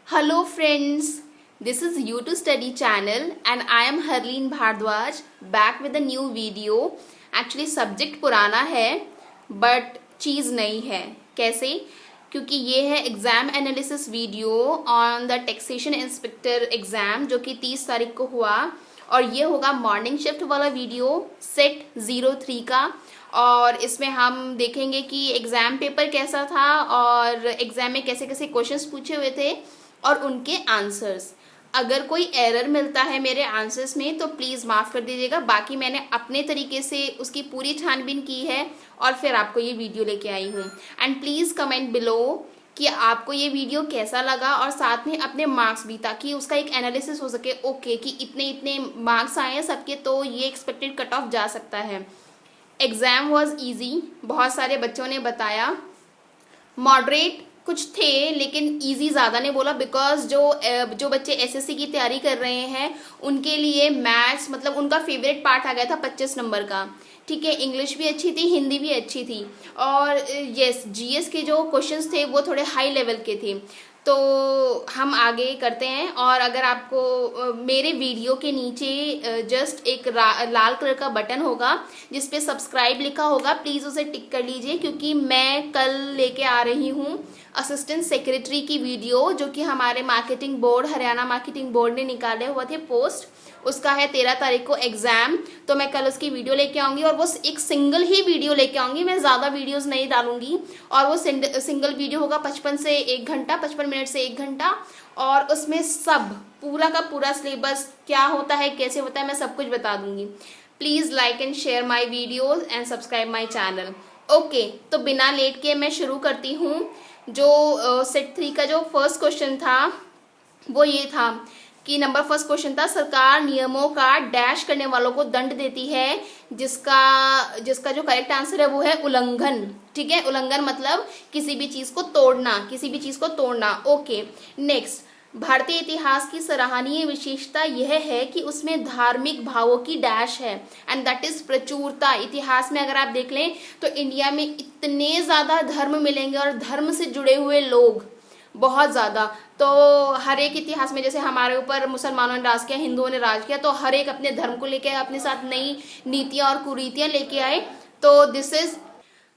Hello friends, this is You2 Study channel and I am Harleen Bhardwaj back with a new video. Actually subject पुराना है but चीज़ नई है. कैसे? क्योंकि ये है exam analysis video on the taxation inspector exam जो कि 30 तारीख को हुआ और ये होगा मॉर्निंग शिफ्ट वाला वीडियो सेट 03 का. और इसमें हम देखेंगे कि एग्ज़ाम पेपर कैसा था और एग्ज़ाम में कैसे कैसे क्वेश्चंस पूछे हुए थे और उनके आंसर्स. अगर कोई एरर मिलता है मेरे आंसर्स में तो प्लीज़ माफ़ कर दीजिएगा. बाकी मैंने अपने तरीके से उसकी पूरी छानबीन की है और फिर आपको ये वीडियो लेके आई हूँ. एंड प्लीज़ कमेंट बिलो कि आपको ये वीडियो कैसा लगा और साथ में अपने मार्क्स भी, ताकि उसका एक एनालिसिस हो सके. ओके कि इतने इतने मार्क्स आए हैं सबके तो ये एक्सपेक्टेड कट ऑफ जा सकता है. एग्ज़ाम वॉज ईजी, बहुत सारे बच्चों ने बताया. मॉडरेट कुछ थे लेकिन इजी ज़्यादा नहीं बोला, बिकॉज जो बच्चे एसएससी की तैयारी कर रहे हैं उनके लिए मैथ्स मतलब उनका फेवरेट पार्ट आ गया था 25 नंबर का. ठीक है, इंग्लिश भी अच्छी थी, हिंदी भी अच्छी थी और यस जीएस के जो क्वेश्चंस थे वो थोड़े हाई लेवल के थे. तो हम आगे करते हैं. और अगर आपको मेरे वीडियो के नीचे जस्ट एक लाल कलर का बटन होगा जिस पे सब्सक्राइब लिखा होगा, प्लीज़ उसे टिक कर लीजिए क्योंकि मैं कल लेके आ रही हूँ असिस्टेंट सेक्रेटरी की वीडियो जो कि हमारे marketing board, Haryana marketing board ने निकाले हुए थे पोस्ट. उसका है 13 तारीख को एग्ज़ाम, तो मैं कल उसकी वीडियो लेके आऊँगी और वो एक सिंगल ही वीडियो लेके आऊँगी. मैं ज़्यादा वीडियोस नहीं डालूंगी और वो सिंगल वीडियो होगा 55 से 1 घंटा, 55 मिनट से 1 घंटा. और उसमें सब पूरा का पूरा सिलेबस क्या होता है, कैसे होता है, मैं सब कुछ बता दूंगी. Please like and share my videos and subscribe my channel. Okay, तो बिना लेट के मैं शुरू करती हूँ. जो सेट 3 का जो फर्स्ट क्वेश्चन था वो ये था कि नंबर फर्स्ट क्वेश्चन था, सरकार नियमों का डैश करने वालों को दंड देती है जिसका जो करेक्ट आंसर है वो है उल्लंघन. ठीक है, उल्लंघन मतलब किसी भी चीज़ को तोड़ना, किसी भी चीज़ को तोड़ना. ओके, नेक्स्ट, भारतीय इतिहास की सराहनीय विशेषता यह है कि उसमें धार्मिक भावों की डैश है एंड दैट इज प्रचुरता. इतिहास में अगर आप देख लें तो इंडिया में इतने ज़्यादा धर्म मिलेंगे और धर्म से जुड़े हुए लोग बहुत ज़्यादा. तो हर एक इतिहास में जैसे हमारे ऊपर मुसलमानों ने राज किया, हिंदुओं ने राज किया, तो हर एक अपने धर्म को लेके अपने साथ नई नीतियाँ और कुरीतियाँ लेके आए. तो दिस इज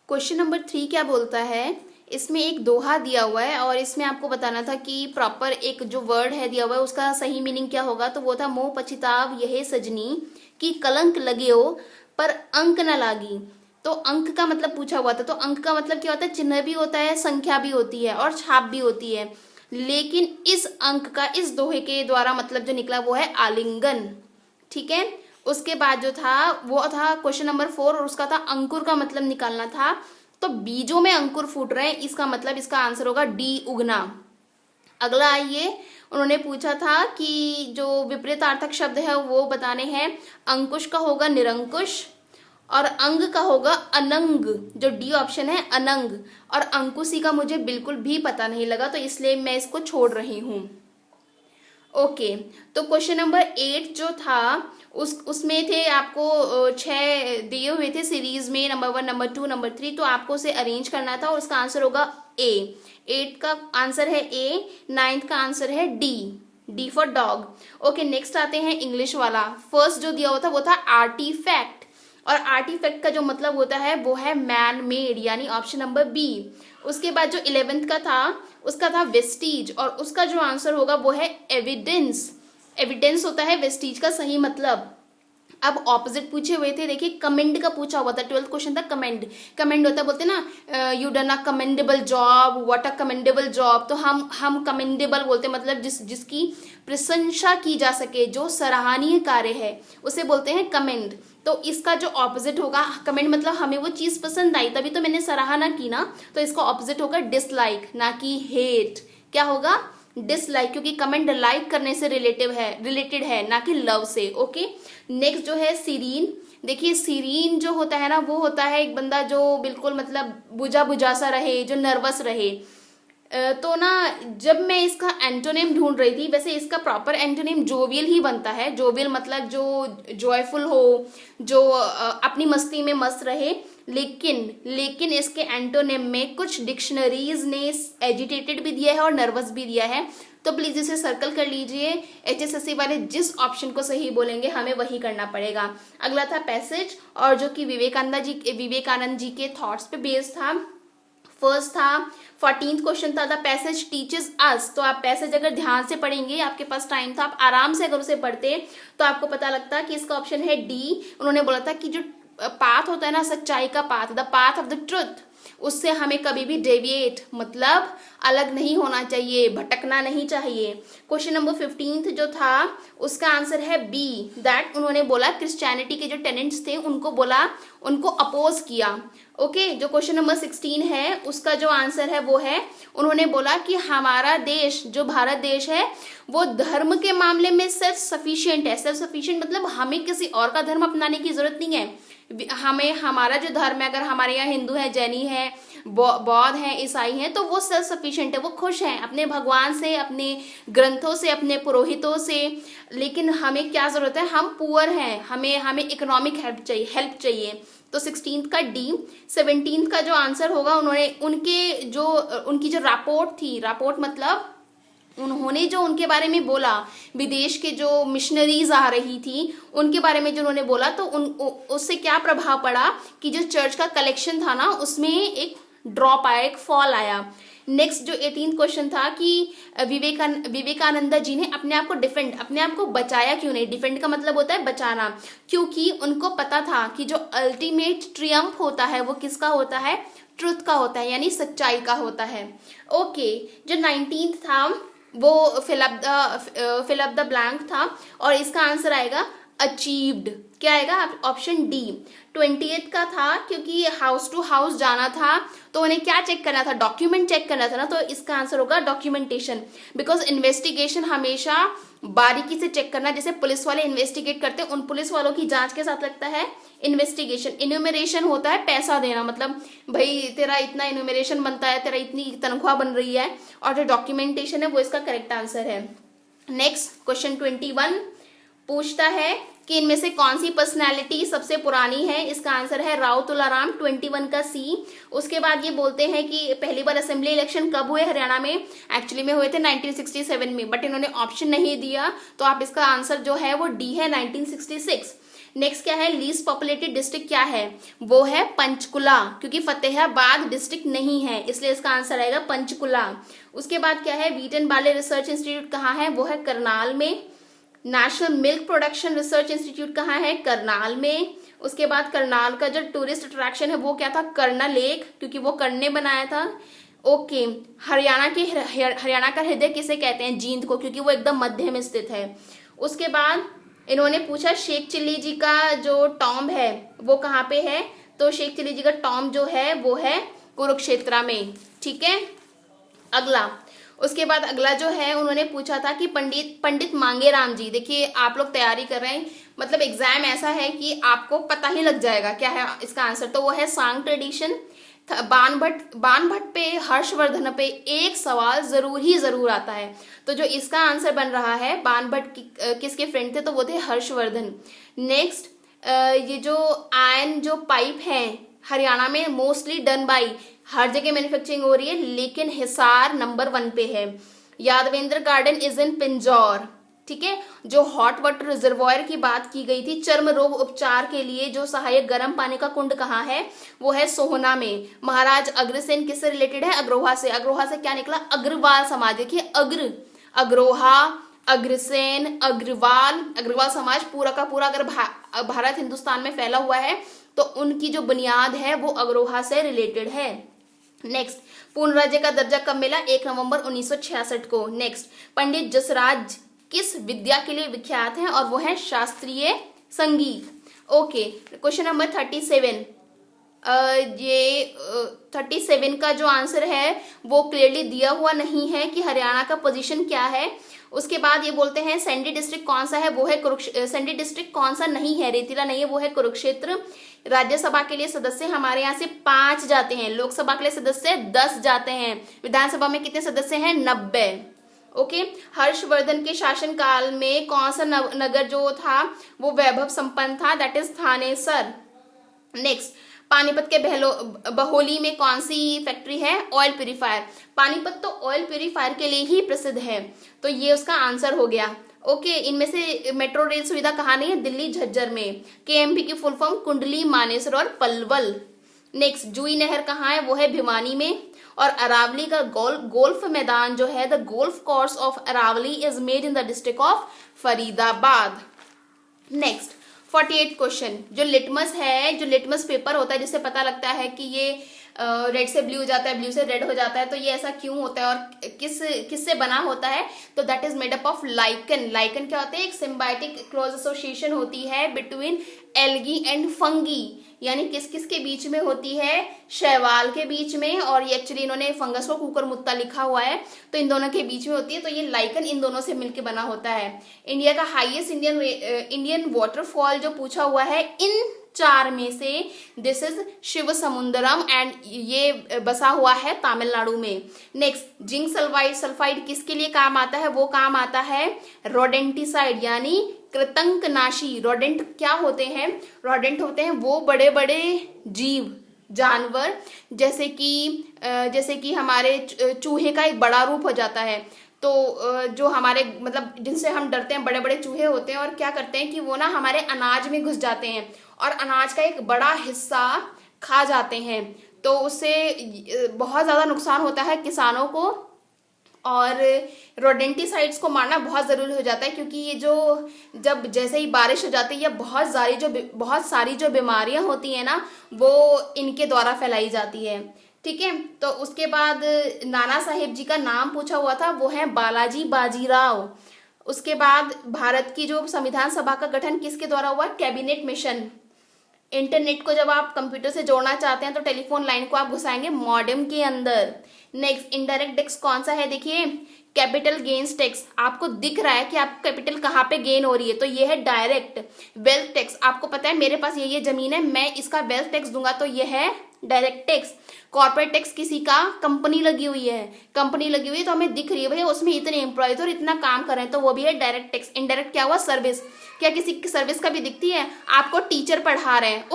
क्वेश्चन नंबर 3. क्या बोलता है, इसमें एक दोहा दिया हुआ है और इसमें आपको बताना था कि प्रॉपर एक जो वर्ड है दिया हुआ है उसका सही मीनिंग क्या होगा. तो वो था, मोह पछिताव यह सजनी कि कलंक लगियो पर अंक न लागी. तो अंक का मतलब पूछा हुआ था. तो अंक का मतलब क्या होता है, चिन्ह भी होता है, संख्या भी होती है और छाप भी होती है. लेकिन इस अंक का इस दोहे के द्वारा मतलब जो निकला वो है आलिंगन. ठीक है, उसके बाद जो था वो था क्वेश्चन नंबर 4 और उसका था अंकुर का मतलब निकालना था. तो बीजों में अंकुर फूट रहे हैं, इसका मतलब इसका आंसर होगा डी, उगना. अगला आइए, उन्होंने पूछा था कि जो विपरीतार्थक शब्द है वो बताने हैं. अंकुश का होगा निरंकुश और अंग का होगा अनंग. जो डी ऑप्शन है अनंग. और अंकुशी का मुझे बिल्कुल भी पता नहीं लगा तो इसलिए मैं इसको छोड़ रही हूँ. ओके, तो क्वेश्चन नंबर 8 जो था उसमें थे आपको 6 दिए हुए थे सीरीज में, नंबर 1, नंबर 2, नंबर 3. तो आपको उसे अरेंज करना था और उसका आंसर होगा ए. 8 का आंसर है ए, 9th का आंसर है D for dog. Okay, next आते हैं इंग्लिश वाला. फर्स्ट जो दिया हुआ था वो था आर्टिफैक्ट और आर्टिफैक्ट का जो मतलब होता है वो है मैन मेड, यानी ऑप्शन नंबर बी. उसके बाद जो 11th का था उसका था वेस्टीज और उसका जो आंसर होगा वो है एविडेंस. एविडेंस होता है वेस्टीज का सही मतलब. अब ऑपोजिट पूछे हुए थे, देखिए कमेंड का पूछा हुआ था. 12th क्वेश्चन था कमेंड. कमेंड होता है, बोलते ना you done a commendable job, what a commendable job. तो हम कमेंडेबल बोलते हैं मतलब जिसकी प्रशंसा की जा सके, जो सराहनीय कार्य है उसे बोलते हैं कमेंड. तो इसका जो ऑपोजिट होगा, कमेंट मतलब हमें वो चीज़ पसंद आई तभी तो मैंने सराहना की ना, तो इसका ऑपोजिट होगा डिसलाइक, ना कि हेट. क्या होगा, डिसलाइक, क्योंकि कमेंट लाइक करने से रिलेटेड है ना कि लव से. ओके, नेक्स्ट जो है सीरीन. देखिए सीरीन जो होता है ना वो होता है एक बंदा जो बिल्कुल मतलब बुझा बुझा सा रहे, जो नर्वस रहे. तो ना जब मैं इसका एंटोनिम ढूंढ रही थी, वैसे इसका प्रॉपर एंटोनिम जोवियल ही बनता है. जोवियल मतलब जो जॉयफुल हो, जो अपनी मस्ती में मस्त रहे. लेकिन इसके एंटोनिम में कुछ डिक्शनरीज ने एजिटेटेड भी दिया है और नर्वस भी दिया है, तो प्लीज इसे सर्कल कर लीजिए। HSSC वाले जिस ऑप्शन को सही बोलेंगे हमें वही करना पड़ेगा। अगला था पैसेज, और जो कि विवेकानंद जी के थॉट्स पे बेस्ड था। फर्स्ट था 14th क्वेश्चन था द पैसेज टीचेस अस। तो आप पैसेज अगर ध्यान से पढ़ेंगे, आपके पास टाइम था, आप आराम से अगर उसे पढ़ते तो आपको पता लगता कि इसका ऑप्शन है डी। उन्होंने बोला था कि जो पाथ होता है ना, सच्चाई का path, the path of the truth, उससे हमें कभी भी डेविएट मतलब अलग नहीं होना चाहिए, भटकना नहीं चाहिए। क्वेश्चन नंबर 15 जो था उसका आंसर है बी, दैट उन्होंने बोला क्रिश्चियनिटी के जो टेनेंट्स थे उनको बोला, उनको अपोज किया। ओके, जो क्वेश्चन नंबर 16 है उसका जो आंसर है वो है, उन्होंने बोला कि हमारा देश जो भारत देश है वो धर्म के मामले में सेल्फ सफिशिएंट है। सेल्फ सफिशिएंट मतलब हमें किसी और का धर्म अपनाने की जरूरत नहीं है। हमें हमारा जो धर्म है, अगर हमारे यहाँ हिंदू है, जैनी है, बौद्ध है, ईसाई है, तो वो सेल्फ सफिशिएंट है, वो खुश हैं अपने भगवान से, अपने ग्रंथों से, अपने पुरोहितों से। लेकिन हमें क्या जरूरत है, हम पुअर हैं, हमें इकोनॉमिक हेल्प चाहिए। तो 16th का डी। 17th का जो आंसर होगा, उनकी जो रापोर्ट थी, रापोर्ट मतलब उन्होंने जो उनके बारे में बोला, विदेश के जो मिशनरीज आ रही थी उनके बारे में जो उन्होंने बोला, तो उससे क्या प्रभाव पड़ा कि जो चर्च का कलेक्शन था ना उसमें एक ड्रॉप आया, एक फॉल आया। नेक्स्ट जो 18th क्वेश्चन था कि विवेकानंद जी ने अपने आप को बचाया क्यों नहीं। डिफेंड का मतलब होता है बचाना, क्योंकि उनको पता था कि जो अल्टीमेट ट्रियम्फ होता है वो किसका होता है, ट्रुथ का होता है, यानी सच्चाई का होता है। ओके, जो 19th था वो फिल अप द ब्लैंक था, और इसका आंसर आएगा अचीव्ड। क्या आएगा, ऑप्शन डी। 20th का था क्योंकि हाउस टू हाउस जाना था, तो उन्हें क्या चेक करना था, डॉक्यूमेंट चेक करना था ना, तो इसका आंसर होगा डॉक्यूमेंटेशन। बिकॉज इन्वेस्टिगेशन हमेशा बारीकी से चेक करना, जैसे पुलिस वाले इन्वेस्टिगेट करते हैं, उन पुलिस वालों की जांच के साथ लगता है इन्वेस्टिगेशन। इन्यूमरेशन होता है पैसा देना, मतलब भाई तेरा इतना इन्यूमरेशन बनता है, तेरा इतनी तनख्वाह बन रही है, और जो डॉक्यूमेंटेशन है वो इसका करेक्ट आंसर है। नेक्स्ट क्वेश्चन 21 पूछता है कि इनमें से कौन सी पर्सनैलिटी सबसे पुरानी है। इसका आंसर है राव तुलाराम, 21 का सी। उसके बाद ये बोलते हैं कि पहली बार असेंबली इलेक्शन कब हुए हरियाणा में, एक्चुअली में हुए थे 1967 में, बट इन्होंने ऑप्शन नहीं दिया, तो आप इसका आंसर जो है वो डी है, 1966। नेक्स्ट क्या है, लीस्ट पॉपुलेटेड डिस्ट्रिक्ट क्या है, वो है पंचकुला, क्योंकि फतेहाबाद डिस्ट्रिक्ट नहीं है, इसलिए इसका आंसर आएगा पंचकुला। उसके बाद क्या है, wheat and barley research institute कहाँ है, वो है करनाल में। National milk production research institute कहाँ है, करनाल में। उसके बाद करनाल का जो टूरिस्ट अट्रैक्शन है वो क्या था, करना लेक, क्योंकि वो कर्ण ने बनाया था। ओके, हरियाणा का हृदय किसे कहते हैं, जींद को, क्योंकि वो एकदम मध्य में स्थित है। उसके बाद इन्होंने पूछा शेख चिल्ली जी का जो टॉम्ब है वो कहाँ पे है, तो शेख चिल्ली जी का टॉम्ब जो है वो है कुरुक्षेत्र में। ठीक है, अगला, उसके बाद अगला जो है उन्होंने पूछा था कि पंडित मांगेराम जी, देखिए आप लोग तैयारी कर रहे हैं, मतलब एग्जाम ऐसा है कि आपको पता ही लग जाएगा क्या है इसका आंसर, तो वो है सांग ट्रेडिशन। बाणभट्ट पे, हर्षवर्धन पे एक सवाल जरूर आता है, तो जो इसका आंसर बन रहा है, बाणभट्ट किसके फ्रेंड थे, तो वो थे हर्षवर्धन। नेक्स्ट, ये जो आयन जो पाइप है हरियाणा में मोस्टली डन बाई, हर जगह मैन्युफैक्चरिंग हो रही है, लेकिन हिसार नंबर 1 पे है। Yadavindra garden is in Pinjore. ठीक है, जो हॉट वाटर रिजर्वॉयर की बात की गई थी चर्म रोग उपचार के लिए, जो सहायक गर्म पानी का कुंड कहाँ है, वो है सोहना में। महाराज अग्रसेन किससे रिलेटेड है, अग्रोहा से। अग्रोहा से क्या निकला, अग्रवाल समाज। देखिए अग्रोहा, अग्रसेन, अग्रवाल समाज पूरा का पूरा अगर भारत हिंदुस्तान में फैला हुआ है तो उनकी जो बुनियाद है वो अग्रोहा से रिलेटेड है। नेक्स्ट, पूर्ण राज्य का दर्जा कब मिला, 1 नवंबर 1966 को। नेक्स्ट, पंडित जसराज किस विद्या के लिए विख्यात हैं, और वो है शास्त्रीय संगीत। ओके, क्वेश्चन नंबर 37, ये 37 का जो आंसर है वो क्लियरली दिया हुआ नहीं है कि हरियाणा का पोजीशन क्या है। उसके बाद ये बोलते हैं सैंडी डिस्ट्रिक्ट कौन सा है, वो है सैंडी डिस्ट्रिक्ट कौन सा नहीं है, रेतीला नहीं है, वो है कुरुक्षेत्र। राज्यसभा के लिए सदस्य हमारे यहाँ से 5 जाते हैं, लोकसभा के लिए सदस्य 10 जाते हैं, विधानसभा में कितने सदस्य हैं, 90। ओके, हर्षवर्धन के शासन काल में कौन सा नगर जो था वो वैभव संपन्न था, that is Thanesar. Next, Panipat के बहोली में कौन सी फैक्ट्री है? Oil purifier. पानीपत तो ऑयल प्यूरिफायर के लिए ही प्रसिद्ध है, तो ये उसका आंसर हो गया। ओके, इनमें से मेट्रो रेल सुविधा कहाँ नहीं है? दिल्ली झज्जर में। केएमपी की फुल फॉर्म कुंडली, मानेसर और पलवल। नेक्स्ट, जुई नहर कहाँ है? वो है भिवानी में। और अरावली का गोल्फ मैदान जो है, the golf course of Aravalli is made in the district of Faridabad. Next 48 question, जो लिटमस है, जो लिटमस पेपर होता है जिससे पता लगता है कि ये रेड से ब्लू हो जाता है, ब्लू से रेड हो जाता है, तो ये ऐसा क्यों होता है और किससे बना होता है? तो that is made up of lichen. Lichen क्या होता है? एक सिम्बायोटिक क्लोज एसोसिएशन होती है बिटवीन एल्गी एंड फंगी, यानी किस किस के बीच में होती है? शैवाल के बीच में। और ये एक्चुअली इन्होंने फंगस को कुकर मुत्ता लिखा हुआ है, तो इन दोनों के बीच में होती है, तो ये लाइकन इन दोनों से मिलकर बना होता है। इंडिया का हाईएस्ट इंडियन वाटरफॉल जो पूछा हुआ है इन 4 में से, this is Shiva Samudram and ये बसा हुआ है तमिलनाडु में। नेक्स्ट, जिंक सल्फाइड किसके लिए काम आता है? वो काम आता है रोडेंटिसाइड, यानी कृतंकनाशी। रोडेंट क्या होते हैं? रोडेंट होते हैं वो बड़े बड़े जीव जानवर, जैसे कि हमारे चूहे का एक बड़ा रूप हो जाता है। तो जो हमारे मतलब जिनसे हम डरते हैं, बड़े बड़े चूहे होते हैं, और क्या करते हैं कि वो ना हमारे अनाज में घुस जाते हैं और अनाज का एक बड़ा हिस्सा खा जाते हैं, तो उससे बहुत ज़्यादा नुकसान होता है किसानों को। और रोडेंटिसाइड्स को मारना बहुत ज़रूरी हो जाता है, क्योंकि ये जब जैसे ही बारिश हो जाती है, या बहुत सारी जो बीमारियां होती हैं ना, वो इनके द्वारा फैलाई जाती है। ठीक है, तो उसके बाद नाना साहेब जी का नाम पूछा हुआ था, वो है बालाजी बाजीराव। उसके बाद भारत की जो संविधान सभा का गठन किसके द्वारा हुआ? Cabinet mission. इंटरनेट को जब आप कंप्यूटर से जोड़ना चाहते हैं तो टेलीफोन लाइन को आप घुसाएंगे मॉडेम के अंदर। नेक्स्ट, इनडायरेक्ट टैक्स कौन सा है? देखिए, कैपिटल गेन्स टैक्स। आपको दिख रहा है कि आपको कैपिटल कहाँ पे गेन हो रही है, तो ये है डायरेक्ट। वेल्थ टैक्स, आपको पता है मेरे पास ये जमीन है, मैं इसका वेल्थ टैक्स दूंगा, तो ये है डायरेक्ट टैक्स। कॉर्पोरेट टैक्स किसी का कंपनी लगी हुई है, तो हमें दिख रही है भैया उसमें इतने एम्प्लॉयज और इतना काम कर रहे हैं, तो वो भी है डायरेक्ट टैक्स। इनडायरेक्ट क्या हुआ? सर्विस। क्या किसी की सर्विस का भी दिखती है? आपको टीचर पढ़ा रहे हैं,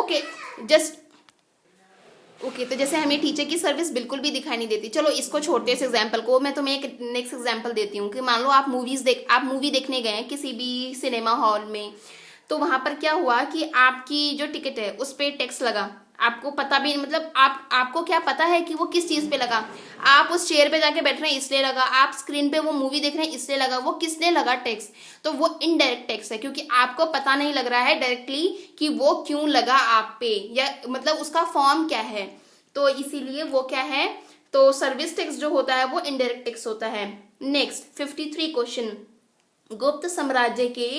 तो जैसे हमें टीचर की सर्विस बिल्कुल भी दिखाई नहीं देती। चलो इसको छोड़ते हैं, इस एग्जाम्पल को। मैं तुम्हें एक नेक्स्ट एग्जाम्पल देती हूँ कि मान लो आप मूवी देखने गए हैं किसी भी सिनेमा हॉल में, तो वहां पर क्या हुआ कि आपकी जो टिकट है उस पर टैक्स लगा। आपको पता भी मतलब आपको क्या पता है कि वो किस चीज पे लगा? आप उस चेयर पे जाके बैठ रहे हैं इसलिए लगा, आप स्क्रीन पे वो मूवी देख रहे हैं इसलिए लगा। वो किसने लगा टैक्स? तो वो इनडायरेक्ट टैक्स है, क्योंकि आपको पता नहीं लग रहा है डायरेक्टली कि वो क्यों लगा आप पे, या मतलब उसका फॉर्म क्या है, तो इसीलिए वो क्या है? तो सर्विस टैक्स जो होता है वो इनडायरेक्ट टैक्स होता है। नेक्स्ट 53 क्वेश्चन, गुप्त साम्राज्य के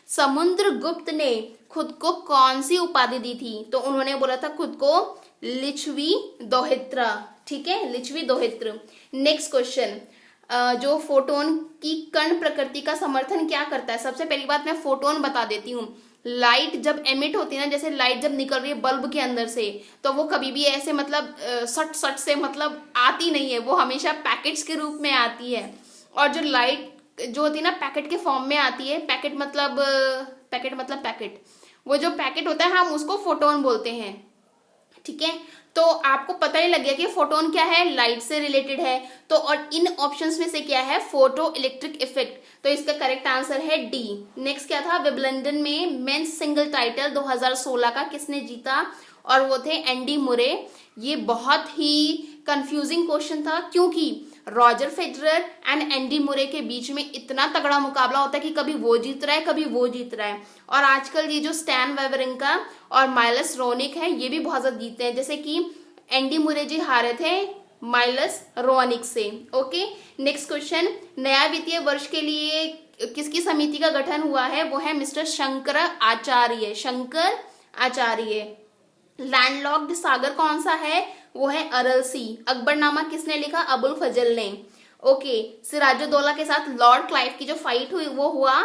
समुद्रगुप्त ने खुद को कौन सी उपाधि दी थी? तो उन्होंने बोला था खुद को लिच्छवी दोहित्र। ठीक है, लिच्छवी दोहित्र। नेक्स्ट क्वेश्चन, जो फोटोन की कण प्रकृति का समर्थन क्या करता है? सबसे पहली बात मैं फोटोन बता देती हूँ। लाइट जब एमिट होती है ना, जैसे लाइट जब निकल रही है बल्ब के अंदर से, तो वो कभी भी ऐसे मतलब सट से मतलब आती नहीं है, वो हमेशा पैकेट्स के रूप में आती है। और जो लाइट जो होती है ना पैकेट के फॉर्म में आती है, पैकेट मतलब पैकेट, वो जो पैकेट होता है हम उसको फोटोन बोलते हैं। ठीक है, तो आपको पता ही लग गया कि फोटोन क्या है? लाइट से रिलेटेड है। तो और इन ऑप्शंस में से क्या है? Photo electric effect. तो इसका करेक्ट आंसर है डी। नेक्स्ट क्या था? विंबलडन में मेंस सिंगल टाइटल 2016 का किसने जीता? और वो थे एंडी मुरे। ये बहुत ही कंफ्यूजिंग क्वेश्चन था, क्योंकि रॉजर फेडरर एंड एंडी मुरे के बीच में इतना तगड़ा मुकाबला होता है कि कभी वो जीत रहा है कभी वो जीत रहा है। और आजकल ये जो स्टैन वेवरिंका और माइलस रोनिक है ये भी बहुत ज्यादा जीतते हैं, जैसे कि एंडी मुरे जी हारे थे माइलस रोनिक से। ओके, नेक्स्ट क्वेश्चन, नया वित्तीय वर्ष के लिए किसकी समिति का गठन हुआ है? वो है मिस्टर शंकर आचार्य। लैंडलॉक्ड सागर कौन सा है? वो है अरल सी। अकबरनामा किसने लिखा? अबुल फजल ने। ओके, सिराजुद्दौला के साथ लॉर्ड क्लाइव की जो फाइट हुई वो हुआ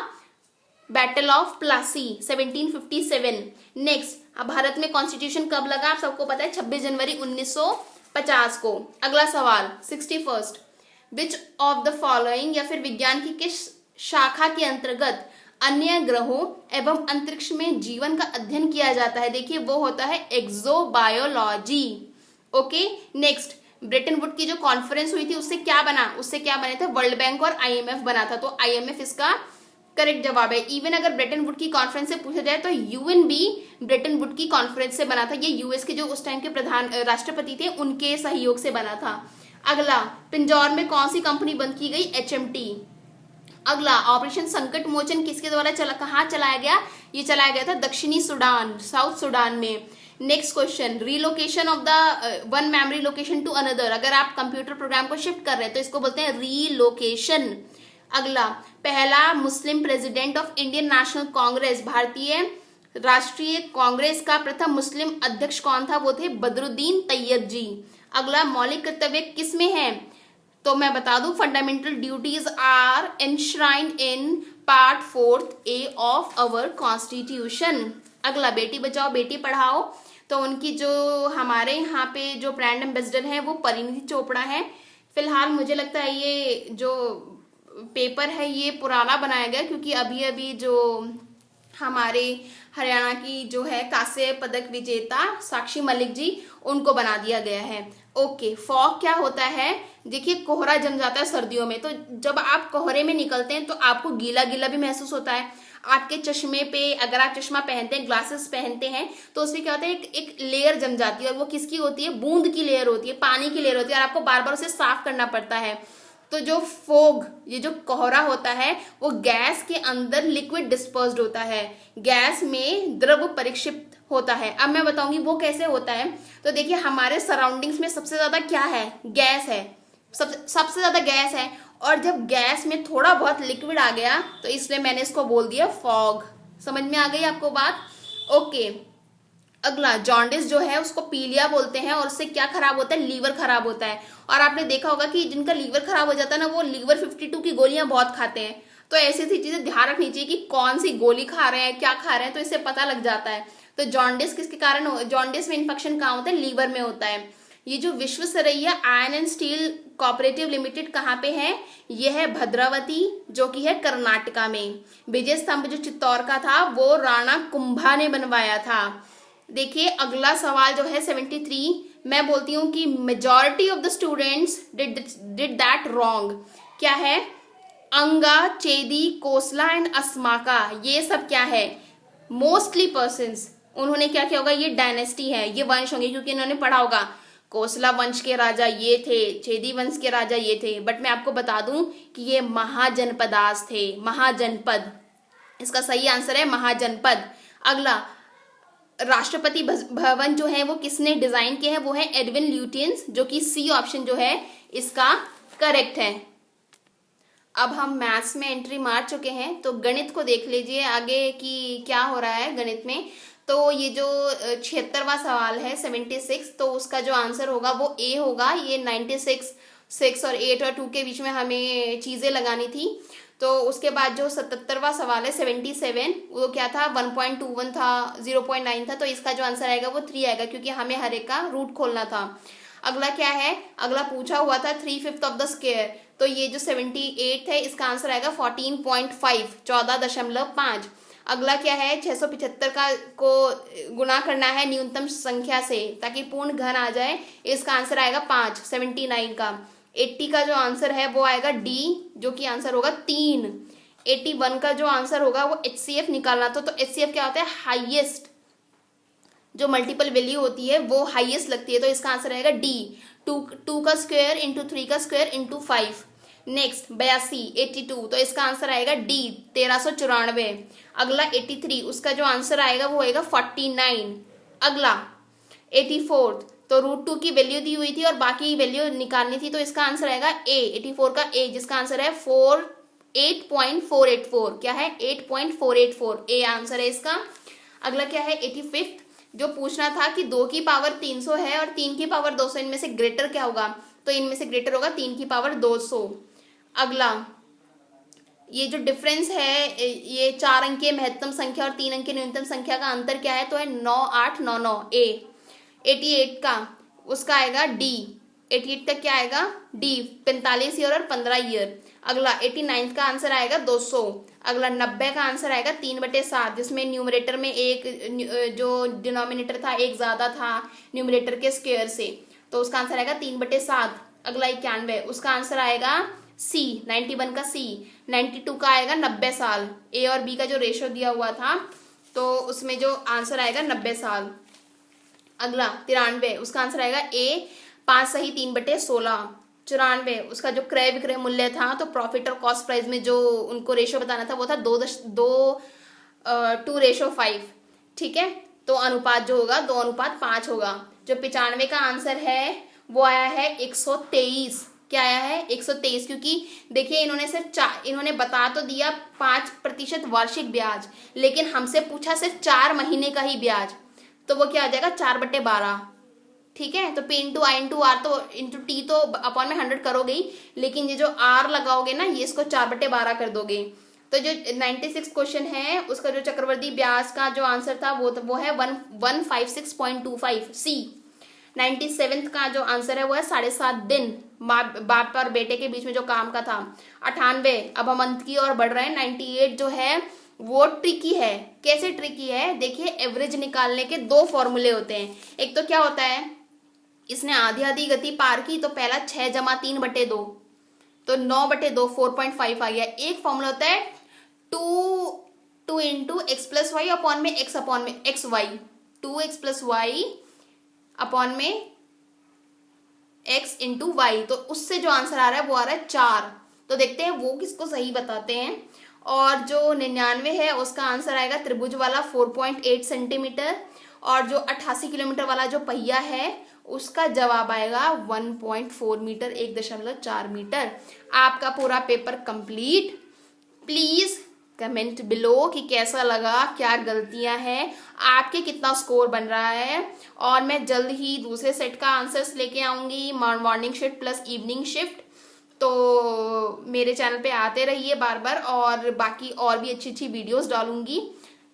बैटल ऑफ प्लासी 1757। नेक्स्ट, अब भारत में कॉन्स्टिट्यूशन कब लगा? आप सबको पता है 26 जनवरी 1950 को। अगला सवाल 61, विच ऑफ द फॉलोइंग, या फिर विज्ञान की किस शाखा के अंतर्गत अन्य ग्रहों एवं अंतरिक्ष में जीवन का अध्ययन किया जाता है, देखिए वो होता है exobiology. Okay, next, Brayton would की जो कॉन्फ्रेंस हुई थी उससे क्या बने थे, वर्ल्ड बैंक और आईएमएफ बना था, तो आईएमएफ इसका करेक्ट जवाब है। इवन अगर ब्रेटन वुड की कॉन्फ्रेंस से पूछा जाए तो यूएन भी ब्रेटन वुड की कॉन्फ्रेंस से बना था, ये यूएस के जो उस टाइम के प्रधान राष्ट्रपति थे उनके सहयोग से बना था। अगला, पिंजौर में कौन सी कंपनी बंद की गई, एचएमटी। अगला, ऑपरेशन संकट मोचन किसके द्वारा कहाँ चलाया गया, ये चलाया गया था दक्षिणी सूडान, साउथ सूडान में। Next question, relocation of the one memory location to another, अगर आप कंप्यूटर प्रोग्राम को शिफ्ट कर रहे हैं तो इसको बोलते हैं रीलोकेशन। अगला, पहला मुस्लिम president of Indian national Congress, भारतीय राष्ट्रीय कांग्रेस का प्रथम मुस्लिम अध्यक्ष कौन था, वो थे बदरुद्दीन तैयब जी। अगला, मौलिक कर्तव्य किस में है, तो मैं बता दूं, fundamental duties are enshrined in part 4A of our constitution. अगला, बेटी बचाओ बेटी पढ़ाओ, तो उनकी जो हमारे यहाँ पे जो ब्रांड एम्बेसडर है वो परिणीति चोपड़ा है। फिलहाल मुझे लगता है ये जो पेपर है ये पुराना बनाया गया, क्योंकि अभी अभी जो हमारे हरियाणा की जो है कांस्य पदक विजेता साक्षी मलिक जी, उनको बना दिया गया है। ओके, फॉग क्या होता है, देखिए कोहरा जम जाता है सर्दियों में, तो जब आप कोहरे में निकलते हैं तो आपको गीला गीला भी महसूस होता है। आपके चश्मे पे, अगर आप चश्मा पहनते हैं, ग्लासेस पहनते हैं, तो उसमें क्या होता है, एक लेयर जम जाती है, और वो किसकी होती है, बूंद की लेयर होती है, पानी की लेयर होती है, और आपको बार बार उसे साफ करना पड़ता है। तो जो फोग, ये जो कोहरा होता है, वो गैस के अंदर लिक्विड डिस्पर्स्ड होता है, गैस में द्रव परिक्षिप्त होता है। अब मैं बताऊंगी वो कैसे होता है। तो देखिए हमारे सराउंडिंग्स में सबसे ज्यादा क्या है, गैस है, सबसे ज्यादा गैस है, और जब गैस में थोड़ा बहुत लिक्विड आ गया तो इसलिए मैंने इसको बोल दिया फॉग। समझ में आ गई आपको बात। ओके, अगला, जॉन्डिस जो है उसको पीलिया बोलते हैं, और उससे क्या खराब होता है, लीवर खराब होता है। और आपने देखा होगा कि जिनका लीवर खराब हो जाता है ना, वो लीवर 52 की गोलियां बहुत खाते हैं। तो ऐसी ऐसी चीजें ध्यान रखनी चाहिए कि कौन सी गोली खा रहे हैं, क्या खा रहे हैं, तो इससे पता लग जाता है। तो जॉन्डिस किसके कारण, जॉन्डिस में इन्फेक्शन कहाँ होता है, लीवर में होता है। ये जो Visvesvaraya iron and steel cooperative limited कहाँ पे है, ये है भद्रावती, जो कि है कर्नाटका में। विजय स्तंभ जो चित्तौड़ का था वो राणा कुंभा ने बनवाया था। देखिए अगला सवाल जो है 73, मैं बोलती हूँ कि majority of the students did that wrong. क्या है, अंगा, चेदी, कोसला एंड अस्माका, ये सब क्या है, मोस्टली पर्सन्स, उन्होंने क्या किया होगा, ये डायनेस्टी है, ये वंश होंगे, क्योंकि इन्होंने पढ़ा होगा कोसला वंश के राजा ये थे, चेदी वंश के राजा ये थे। बट मैं आपको बता दूं कि ये महाजनपदास थे, महाजनपद, इसका सही आंसर है महाजनपद। अगला, राष्ट्रपति भवन जो है वो किसने डिजाइन किया है, वो है एडविन ल्यूटियंस, जो कि सी ऑप्शन जो है इसका करेक्ट है। अब हम मैथ्स में एंट्री मार चुके हैं, तो गणित को देख लीजिए आगे कि क्या हो रहा है गणित में। तो ये जो 76वां सवाल है 76, तो उसका जो आंसर होगा वो ए होगा। ये 96, 6 और 8 और 2 के बीच में हमें चीजें लगानी थी। तो उसके बाद जो 77वां सवाल है 77, वो क्या था, 1.21 था, 0.9 था, तो इसका जो आंसर आएगा वो 3 आएगा, क्योंकि हमें हर एक का रूट खोलना था। अगला क्या है, अगला पूछा हुआ था 3/5 ऑफ द स्क्वायर, तो ये जो 78 है इसका आंसर आएगा 14.5, 14.5। अगला क्या है, 675 का को गुना करना है न्यूनतम संख्या से ताकि पूर्ण घन आ जाए, इसका आंसर आएगा 5, 79 का। 80 का जो आंसर है वो आएगा डी, जो कि आंसर होगा 3। 81 का जो आंसर होगा वो HCF निकालना था, तो HCF क्या होता है, हाईएस्ट, जो मल्टीपल वैल्यू होती है वो हाईएस्ट लगती है, तो इसका आंसर आएगा डी, 2 का स्क्वायर इंटू 3 का स्क्वायर इंटू 5। नेक्स्ट 82, 82, तो इसका आंसर आएगा डी, 1394। अगला 83, उसका जो आंसर आएगा वो आएगा 49। अगला 84, तो √2 की वैल्यू दी हुई थी और बाकी वैल्यू निकालनी थी, तो इसका आंसर आएगा ए, 84 का ए, जिसका आंसर है 8.484। क्या है, 8.484, ए आंसर है इसका। अगला क्या है 85, जो पूछना था कि 2 की पावर 300 है और 3 की पावर 200, इनमें से ग्रेटर क्या होगा, तो इनमें से ग्रेटर होगा 3 की पावर 200। अगला, ये जो डिफरेंस है, ये 4 अंक की महत्तम संख्या और 3 अंक की न्यूनतम संख्या का अंतर क्या है, तो है 9899, ए। 88 का उसका आएगा डी, 88 तक क्या आएगा, डी 45 ईयर और 15 ईयर। अगला 89 का आंसर आएगा 200। अगला 90 का आंसर आएगा 3/7, जिसमें न्यूमरेटर में एक जो डिनोमिनेटर था एक ज्यादा था न्यूमरेटर के स्क्वायर से, तो उसका आंसर आएगा 3/7। अगला 91, उसका आंसर आएगा सी 91 का सी। 92 का आएगा 90 साल, ए और बी का जो रेशो दिया हुआ था तो उसमें जो आंसर आएगा 90 साल। अगला 93, उसका आंसर आएगा ए 5 सही 3/16। 94, उसका जो क्रय विक्रय मूल्य था तो प्रॉफिट और कॉस्ट प्राइस में जो उनको रेशो बताना था वो था 2:5। ठीक है, तो अनुपात जो होगा 2:5 होगा। जो 95 का आंसर है वो आया है 123। क्या आया है, 123, क्योंकि देखिए इन्होंने सिर्फ इन्होंने बता तो दिया 5% वार्षिक ब्याज, लेकिन हमसे पूछा सिर्फ 4 महीने का ही ब्याज, तो वो क्या आ जाएगा 4/12। ठीक है, तो P into I into R तो इंटू टी तो अपॉन में 100 करोगे ही, लेकिन ये जो आर लगाओगे ना ये इसको 4/12 कर दोगे। तो जो 96 क्वेश्चन है उसका जो चक्रवर्ती ब्याज का जो आंसर था वो है 156.25 सी। 97 का जो आंसर है वो है 7.5 दिन बाप और बेटे के बीच में जो काम का था। 98, अब हम अंत की ओर बढ़ रहे हैं। 98 जो है वो ट्रिकी है। कैसे ट्रिकी है, देखिए एवरेज निकालने के 2 फॉर्मूले होते हैं। एक तो क्या होता है, इसने आधी आधी गति पार की तो पहला 6 जमा 3/2 तो 9/2 4.5 आ गया। एक फॉर्मूला होता है 2 into X plus Y upon में X Y, 2x plus Y upon में x इंटू वाई, तो उससे जो आंसर आ रहा है वो आ रहा है 4। तो देखते हैं वो किसको सही बताते हैं। और जो 99 है उसका आंसर आएगा त्रिभुज वाला 4.8 सेंटीमीटर, और जो 88 किलोमीटर वाला जो पहिया है उसका जवाब आएगा 1.4 मीटर, 1.4 मीटर। आपका पूरा paper complete. Please comment below कि कैसा लगा, क्या गलतियां हैं, आपके कितना स्कोर बन रहा है। और मैं जल्द ही दूसरे सेट का आंसर्स लेके आऊंगी, morning shift plus evening shift. तो मेरे चैनल पे आते रहिए बार बार, और बाकी और भी अच्छी अच्छी वीडियोस डालूंगी।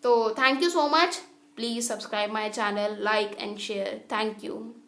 तो thank you so much. Please subscribe my channel, like and share. Thank you.